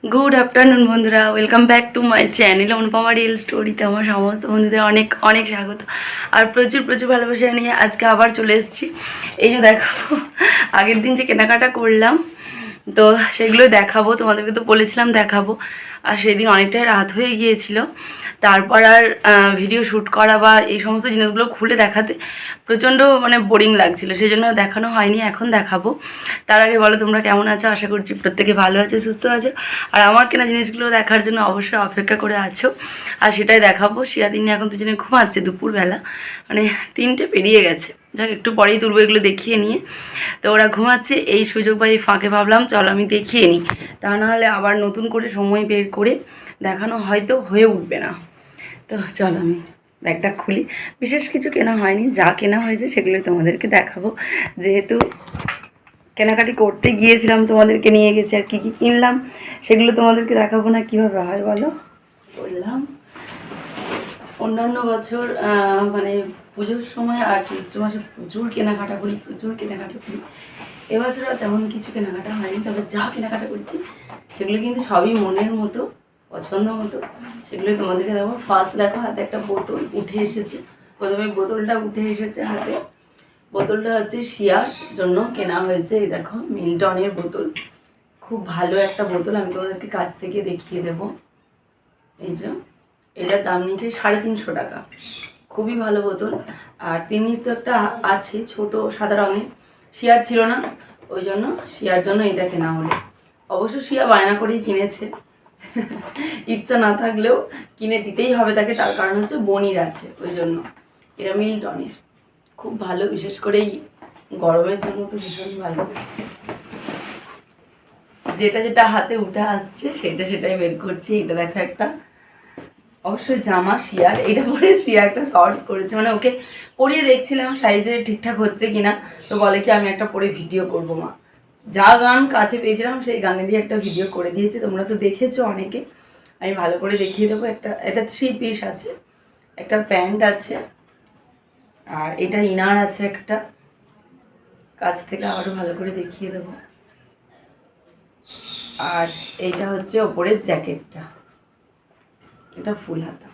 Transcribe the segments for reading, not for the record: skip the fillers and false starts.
Good afternoon বন্ধুরা, welcome back to my channel Anupama real স্টোরিতে আমার সমস্ত বন্ধুদের অনেক অনেক স্বাগত আর প্রচুর প্রচুর ভালোবাসা নিয়ে আজকে আবার চলে এসেছি। এই যে দেখো, আগের দিন যে কেনাকাটা করলাম তো সেগুলো দেখাবো তোমাদেরকে, তো বলেছিলাম দেখাবো। আর সেদিন অনেকটাই রাত হয়ে গিয়েছিল, তারপর আর ভিডিও শ্যুট করা বা এই সমস্ত জিনিসগুলো খুলে দেখাতে প্রচণ্ড বোরিং লাগছিল, সেই জন্য দেখানো হয়নি। এখন দেখাবো। তার আগে বলো তোমরা কেমন আছো? আশা করছি প্রত্যেকে ভালো আছো, সুস্থ আছো। আর আমার কেনা জিনিসগুলো দেখার জন্য অবশ্যই অপেক্ষা করে আছো, আর সেটাই দেখাবো। শিয়াদিনী এখন দুজনে ঘুমাচ্ছে দুপুরবেলা, 3টে পেরিয়ে গেছে। যাক, একটু পরেই তুলবো এগুলো দেখিয়ে নিয়ে। তো ওরা ঘুমাচ্ছে, এই সুযোগ বা এই ফাঁকে ভাবলাম চলো আমি দেখিয়ে নিই, তা নাহলে আবার নতুন করে সময় বের করে দেখানো হয়তো হয়ে উঠবে না। তো চলো আমি ব্যাগটা খুলি। বিশেষ কিছু কেনা হয়নি, যা কেনা হয়েছে সেগুলোই তোমাদেরকে দেখাবো। যেহেতু কেনাকাটি করতে গিয়েছিলাম, তোমাদেরকে নিয়ে গেছি, আর কী কী কিনলাম সেগুলো তোমাদেরকে দেখাবো না কীভাবে হয় বলো? বললাম অন্যান্য বছর পুজোর সময় আর চৈত্র মাসে প্রচুর কেনাকাটা করি, এবছর আর তেমন কিছু কেনাকাটা হয়নি। তবে যা কেনাকাটা করছি সেগুলো কিন্তু সবই মনের মতো, পছন্দ মতো, সেগুলোই তোমাদেরকে দেবো। ফার্স্ট দেখো, হাতে একটা বোতল উঠে এসেছে। প্রথমে বোতলটা উঠে এসেছে হাতে। বোতলটা হচ্ছে শিয়ার জন্য কেনা হয়েছে। এই দেখো, মিল্টনের বোতল, খুব ভালো একটা বোতল। আমি তোমাদেরকে কাছ থেকে দেখিয়ে দেবো। এই যে, এটার দাম নিচে 350 টাকা, খুবই ভালো বোতল। আর তিন্নির তো একটা আছে ছোট সাদা রঙের, শিয়ার ছিল না, ওই জন্য শিয়ার জন্য এটা কেনা হলো। অবশ্য শিয়া বায়না করেই কিনেছে, ইচ্ছা না থাকলেও কিনে দিতেই হবে তাকে, তার কারণ হচ্ছে বনির আছে ওই জন্য। এটা মিল্টনের, খুব ভালো, বিশেষ করে এই গরমের জন্য তো ভীষণই ভালো। যেটা যেটা হাতে উঠে আসছে সেটাই বের করছি। এটা দেখো, একটা অবশ্যই জামা শিয়ার, এটা পরে শিয়া একটা শর্টস করেছে, ওকে পরিয়ে দেখছিলাম সাইজে ঠিকঠাক হচ্ছে কিনা। তো বলে কি আমি একটা পরে ভিডিও করবো মা। যা গান কাছে পেয়েছিলাম সেই গানেরই একটা ভিডিও করে দিয়েছে, তোমরা তো দেখেছো অনেকে। আমি ভালো করে দেখিয়ে দেবো। এটা 3 পিস আছে, একটা প্যান্ট আছে, আর এটা ইনার আছে একটা। কাছ থেকে আবারও ভালো করে দেখিয়ে দেবো। আর এইটা হচ্ছে ওপরের জ্যাকেটটা, এটা ফুল হাতা।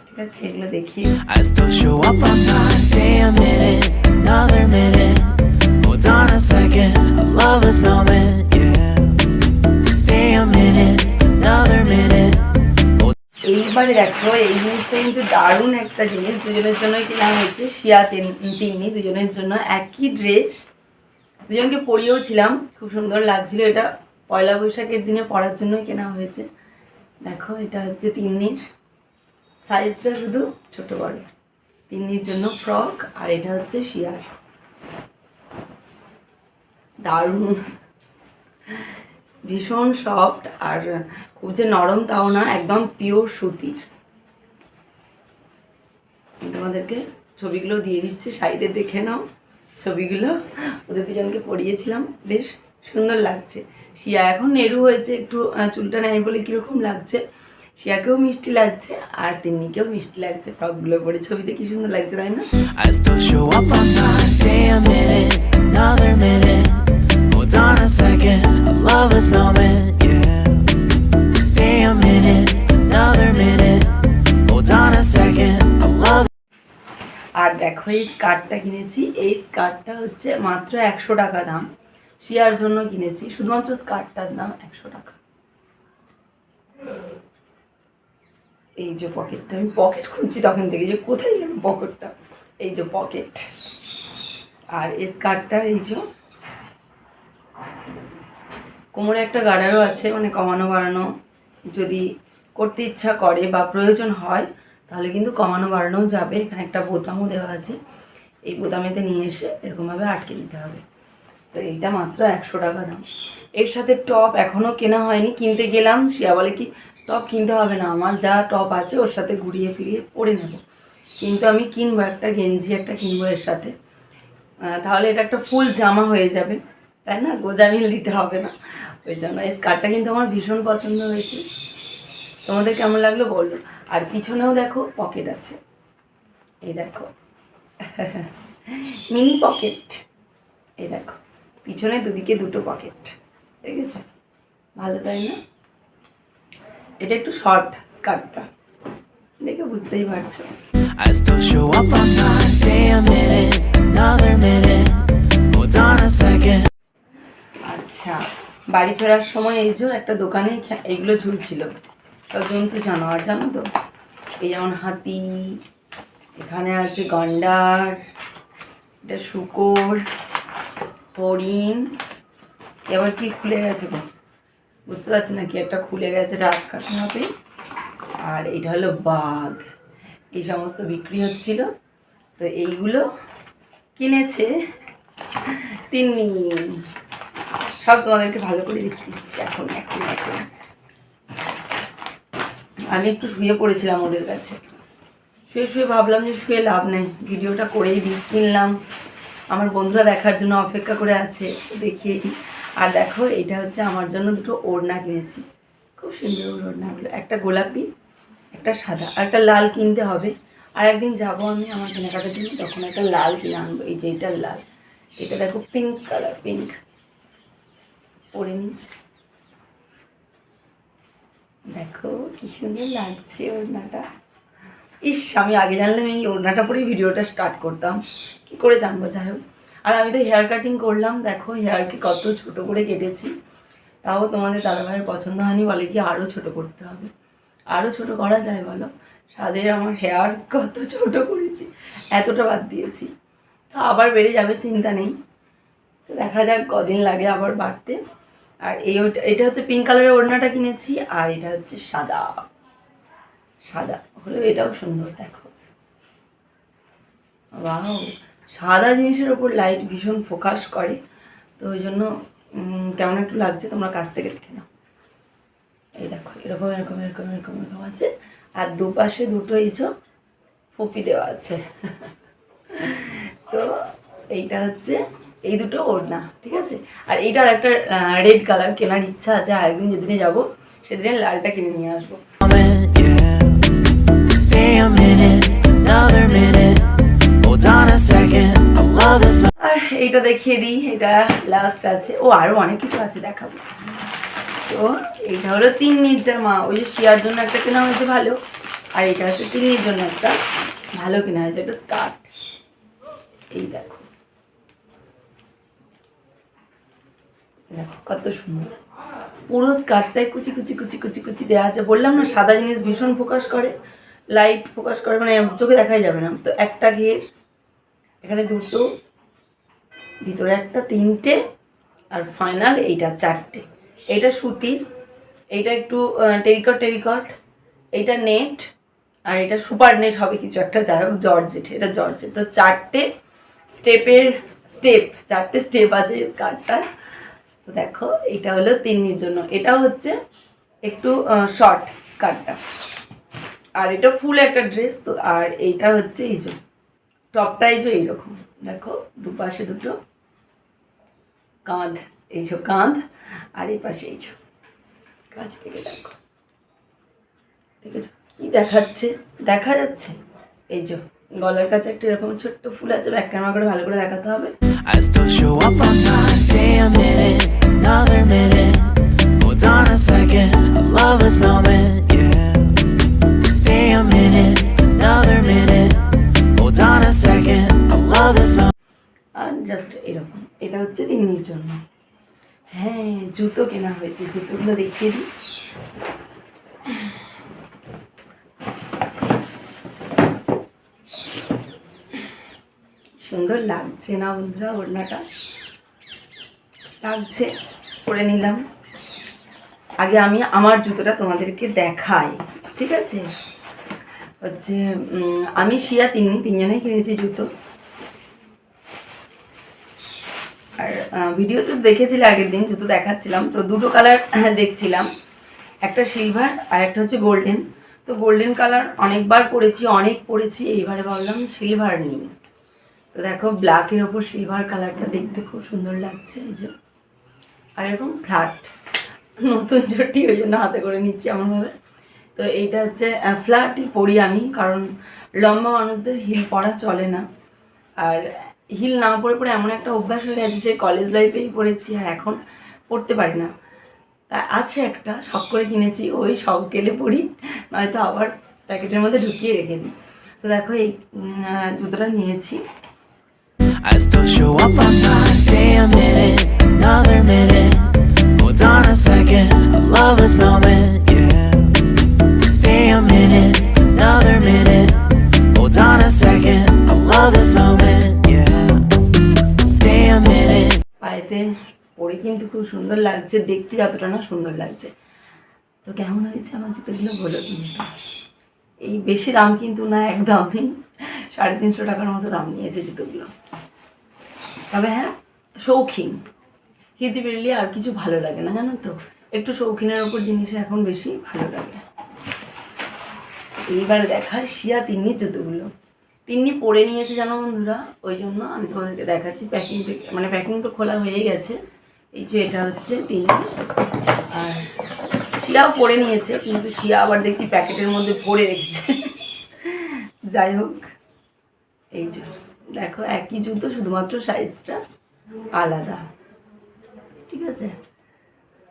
ঠিক আছে, এগুলো দেখি। I still show up on time, stay a minute, another minute, hold on a second, I love this moment, yeah, stay a minute, another minute. এইবারে দেখো, এই জিনিসটা কিন্তু দারুণ একটা জিনিস, দুজনের জন্যই কেনা হয়েছে। শিয়া তিন্নি দুজনের জন্য একই ড্রেস, দুজনকে পরিয়েও ছিলাম, খুব সুন্দর লাগছিল। এটা পয়লা বৈশাখের দিনে পরার জন্যই কেনা হয়েছে। দেখো, এটা হচ্ছে তিন্নির, সাইজটা শুধু ছোট বড়, তিন্নির জন্য ফ্রক। আর এটা হচ্ছে শিয়ার, দারুণ, ভীষণ সফট, আর খুব যে নরম তাও না, একদম পিওর সুতির। তোমাদেরকে ছবিগুলো দিয়ে দিচ্ছি, সাইডে দেখে নাও ছবিগুলো। ওদের দুজনকে পরিয়েছিলাম, বেশ সুন্দর লাগছে। শিয়া এখন নেরু হয়েছে, একটু চুলটা নেয় বলে কীরকম লাগছে। শিয়াকেও মিষ্টি লাগছে আর তিন্নিকেও মিষ্টি লাগছে, ফ্রকগুলো পরে ছবিতে কি সুন্দর লাগছে, তাই না? আর দেখো, এই স্কার্টটা কিনেছি। এই স্কার্টটা হচ্ছে মাত্র 100 টাকা দাম। শিয়ার জন্য কিনেছি, শুধুমাত্র স্কার্টটার দাম 100 টাকা। এই যে পকেটটা, আমি পকেট খুঁজছি তখন থেকে, যে কোথায় গেল পকেটটা। এই যে পকেট। আর এই স্কার্টটার এই যে কোমরে একটা গার্ডারও আছে, কমানো বাড়ানো যদি করতে ইচ্ছা করে বা প্রয়োজন হয় তাহলে কিন্তু কমানো বাড়ানোও যাবে। এখানে একটা বোতামও দেওয়া আছে, এই বোতামেতে নিয়ে এসে এরকমভাবে আটকে দিতে হবে। তো এইটা মাত্র 100 টাকা দাম। এর সাথে টপ এখনও কেনা হয়নি, কিনতে গেলাম। শিয়া বলে কি টপ কিনতে হবে না, আমার যা টপ আছে ওর সাথে ঘুরিয়ে ফিরিয়ে পরে নেব। কিন্তু আমি কিনবো, একটা গেঞ্জি একটা কিনবো এর সাথে, তাহলে এটা একটা ফুল জামা হয়ে যাবে, তাই না? গোজামিল দিতে হবে না। ওই জন্য এই স্কার্টটা কিন্তু আমার ভীষণ পছন্দ হয়েছে। তোমাদের কেমন লাগলো বললো। আর পিছনেও দেখো পকেট আছে, এই দেখো মিনি পকেট। এই দেখো, পিছনে দুদিকে দুটো পকেট, দেখেছো? ভালো তাই না? এটা একটু শর্ট স্কার্টটা, দেখে বুঝতেই পারছো। I still show up on time, stay a minute, another minute, hold on a second. আচ্ছা, বাড়ি ফেরার সময় এই যে একটা দোকানে এইগুলো ঝুলছিল, জন্তু জানোয়ার, জানো তো, এই যেমন হাতি, এখানে আছে গন্ডার, এটা শূকর, হরিণ, এবার কি খুলে গেছে গো, বুঝতে পারছি না, কি একটা খুলে গেছে, এটা আটকাতে হবে। আর এটা হলো বাঘ, এই সমস্ত বিক্রি হচ্ছিল, তো এইগুলো কিনেছে তিন্নি। সব তোমাদেরকে ভালো করে দেখিয়ে দিচ্ছি এখন এখন এখন। আমি একটু শুয়ে পড়েছিলাম ওদের কাছে, শুয়ে শুয়ে ভাবলাম যে শুয়ে লাভ নেই, ভিডিওটা করেই দিই। কিনলাম, আমার বন্ধুরা দেখার জন্য অপেক্ষা করে আছে, দেখিয়ে দিই। আর দেখো, এটা হচ্ছে আমার জন্য দুটো ওড়না কিনেছি, খুব সুন্দর ওড়নাগুলো, একটা গোলাপি, একটা সাদা, আর একটা লাল কিনতে হবে। আর একদিন যাবো আমি আমার কেনাকাটার জন্য, তখন একটা লাল কিনে আনবো। এই যে এটা লাল, এটা দেখো পিঙ্ক কালার, পিঙ্ক, পরে নিই। দেখো কি সুন্দর লাগছে ওড়নাটা। ইস, আমি আগে জানলাম এই ওড়নাটা পরেই ভিডিওটা স্টার্ট করতাম, কি করে জানবো, যাই হোক। আর আমি তো হেয়ার কাটিং করলাম, দেখো হেয়ারকে কত ছোট করে কেটেছি, তাও তোমাদের দাদাভাইয়ের পছন্দ হয়নি, বলে কি আরও ছোট করতে হবে। আরও ছোট করা যায় বলো? সাদের আমার হেয়ার কত ছোট করেছি, এতটা বাদ দিয়েছি, তো আবার বেড়ে যাবে, চিন্তা নেই, তো দেখা যাক কদিন লাগে আবার বাড়তে। আর এটা হচ্ছে পিঙ্ক কালারের ওড়নাটা কিনেছি, আর এটা হচ্ছে সাদা, সাদা হলেও এটাও সুন্দর, দেখো ওয়াও, সাদা জিনিসের ওপর লাইট ভীষণ ফোকাস করে, তো ওই জন্য কেমন একটু লাগছে, তোমরা কাছ থেকে দেখে নাও। এই দেখো এরকম এরকম এরকম এরকম এরকম আছে, আর দুপাশে দুটো এই যে ফুপি দেওয়া আছে। তো এইটা হচ্ছে এই দুটো ওড়না, ঠিক আছে। আর এইটার একটা রেড কালার কেনার ইচ্ছা আছে, আর একদিন যেদিনে যাবো সেদিনে লালটা কিনে নিয়ে আসবো। আর এইটা দেখিয়ে দিই, এটা লাস্ট আছে, ও আরও অনেক কিছু আছে দেখাবো। তো এইটা হলো তিন্নির জামা, ওই যে শিয়ার জন্য একটা কেনা হয়েছে ভালো, আর এটা হচ্ছে তিন্নির জন্য একটা ভালো কেনা হয়েছে, একটা স্কার্ট। এই দেখো, দেখো কত সুন্দর, পুরো স্কার্টটাই কুচি কুচি কুচি কুচি কুচি দেওয়া আছে। বললাম না, সাদা জিনিস ভীষণ ফোকাস করে, লাইট ফোকাস করে, মানে চোখে দেখাই যাবে না। তো একটা ঘের, এখানে দুটো, ভিতরে একটা, তিনটে, আর ফাইনাল এইটা চারটে। এইটা সুতির, এইটা একটু টেরিকট টেরিকট, এইটা নেট, আর এটা সুপার নেট হবে কিছু একটা, যাই হোক জর্জেট, এটা জর্জেট। তো চারটে চারটে স্টেপ আছে স্কার্টটা। তো দেখো, এটা হলো তিন্নির জন্য, এটাও হচ্ছে একটু শর্ট স্কার্টটা, আর এটা ফুল একটা ড্রেস। তো আর এইটা হচ্ছে এই যে টপটা, এই যে এইরকম, দেখো দুপাশে দুটো কাঁধ, এই যে কাঁধ, আর এই পাশে এই যে কাছ থেকে দেখো, দেখেছো কি দেখাচ্ছে, দেখা যাচ্ছে? এই যে গলার কাছে একটা এরকম ছোট্ট ফুল আছে, ব্যাক ক্যামেরা করে ভালো করে দেখাতে হবে। আর জাস্ট এরকম, এটা হচ্ছে তিন্নির জন্য। হ্যাঁ, জুতো কেনা হয়েছে, জুতোগুলো দেখিয়ে দিই। সুন্দর লাগছে না বন্ধুরা, ওড়নাটা লাগছে, পরে নিলাম। আগে আমি আমার জুতোটা তোমাদেরকে দেখাই, ঠিক আছে। হচ্ছে আমি শিয়া তিন্নি তিনজনেই কিনেছি জুতো। আর ভিডিওতে দেখেছিলে আগের দিন জুতো দেখাচ্ছিলাম, তো দুটো কালার দেখছিলাম, একটা সিলভার আর একটা হচ্ছে গোল্ডেন। তো গোল্ডেন কালার অনেকবার পরেছি, এইবারে ভাবলাম সিলভার নিই। তো দেখো ব্ল্যাকের ওপর সিলভার কালারটা দেখতে খুব সুন্দর লাগছে, এই যে। আর এরকম ফ্ল্যাট, নতুন চটি, ওই জন্য হাতে করে নিচ্ছি এমনভাবে। তো এইটা হচ্ছে ফ্ল্যাটই পরি আমি, কারণ লম্বা মানুষদের হিল পরা চলে না। আর হিল না পরে পরে এমন একটা অভ্যাস হয়ে গেছে, সে কলেজ লাইফেই পরেছি, আর এখন পরতে পারি না। তা আছে একটা, শখ করে কিনেছি, ওই শখ গেলে পড়ি, নয়তো আবার প্যাকেটের মধ্যে ঢুকিয়ে রেখে দিই। তো দেখো এই জুতোটা নিয়েছি। I still show up on time. Stay a minute, another minute. Hold on a second, I love this moment, yeah. Stay a minute, another minute. Hold on a second, I love this moment, yeah. Stay a minute. পায়েতে পরে কিন্তু খুব সুন্দর লাগছে, দেখতে যতটা না সুন্দর লাগছে। তো কেমন হয়েছে আমার জুতোগুলো বলো কিন্তু। এই বেশি দাম কিন্তু না, একদমই 350 টাকার মতো দাম নিয়েছে জুতোগুলো। তবে হ্যাঁ, শৌখিন হিজি বেরলি আর কিছু ভালো লাগে না, জানো তো, একটু শৌখিনের ওপর জিনিস এখন বেশি ভালো লাগে। এইবার দেখায় শিয়া তিন্নির জুতোগুলো। তিন্নি পরে নিয়েছে জানো বন্ধুরা, ওই জন্য আমি তোমাদেরকে দেখাচ্ছি। প্যাকিং থেকে মানে প্যাকিং তো খোলা হয়ে গেছে। এই যে এটা হচ্ছে তিন্নি, আর শিয়াও পরে নিয়েছে, কিন্তু শিয়া আবার দেখছি প্যাকেটের মধ্যে ভরে রেখেছে। যাই হোক, এই যে দেখো একই জুতো, শুধুমাত্র সাইজটা আলাদা, ঠিক আছে।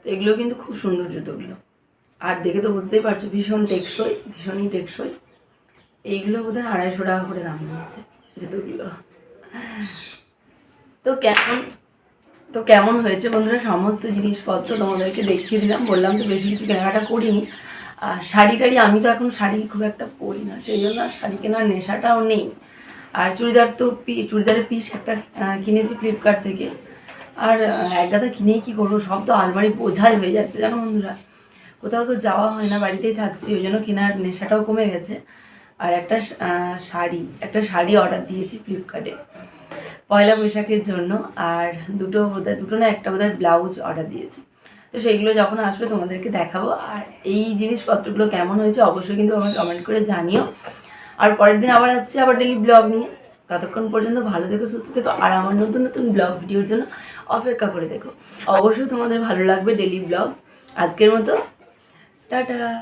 তো এগুলো কিন্তু খুব সুন্দর জুতোগুলো, আর দেখে তো বুঝতেই পারছো ভীষণ টেকসই, ভীষণই টেকসই। এইগুলো বোধহয় 250 টাকা করে দাম নিয়েছে জুতোগুলো। তো কেমন হয়েছে বন্ধুরা, সমস্ত জিনিসপত্র তোমাদেরকে দেখিয়ে দিলাম। বললাম তো বেশি কিছু কেনাকাটা করিনি। আর শাড়ি টাড়ি আমি তো এখন শাড়ি খুব একটা পরি না, সেই জন্য আর শাড়ি কেনার নেশাটাও নেই। আর চুড়িদার তো চুড়িদারের পিস একটা কিনেছি ফ্লিপকার্ট থেকে। আর এক গাদা কিনেই কী করবো, সব তো আলমারি বোঝাই হয়ে যাচ্ছে জানো বন্ধুরা। কোথাও তো যাওয়া হয় না, বাড়িতেই থাকছি, ওই জন্য কেনার নেশাটাও কমে গেছে। আর একটা শাড়ি অর্ডার দিয়েছি ফ্লিপকার্টে পয়লা বৈশাখের জন্য। আর দুটো না একটা বোধহয় ব্লাউজ অর্ডার দিয়েছি। তো সেইগুলো যখন আসবে তোমাদেরকে দেখাবো। আর এই জিনিসপত্রগুলো কেমন হয়েছে অবশ্যই কিন্তু আমাকে কমেন্ট করে জানিও। আর পরের দিন আবার আসছি আবার ডেলি ব্লগ নিয়ে। ততক্ষণ পর্যন্ত ভালো থেকো, সুস্থ থেকো, আর আমার নতুন নতুন ব্লগ ভিডিওর জন্য অপেক্ষা করে দেখো। অবশ্যই তোমাদের ভালো লাগবে ডেলি ব্লগ। আজকের মতো টাটা।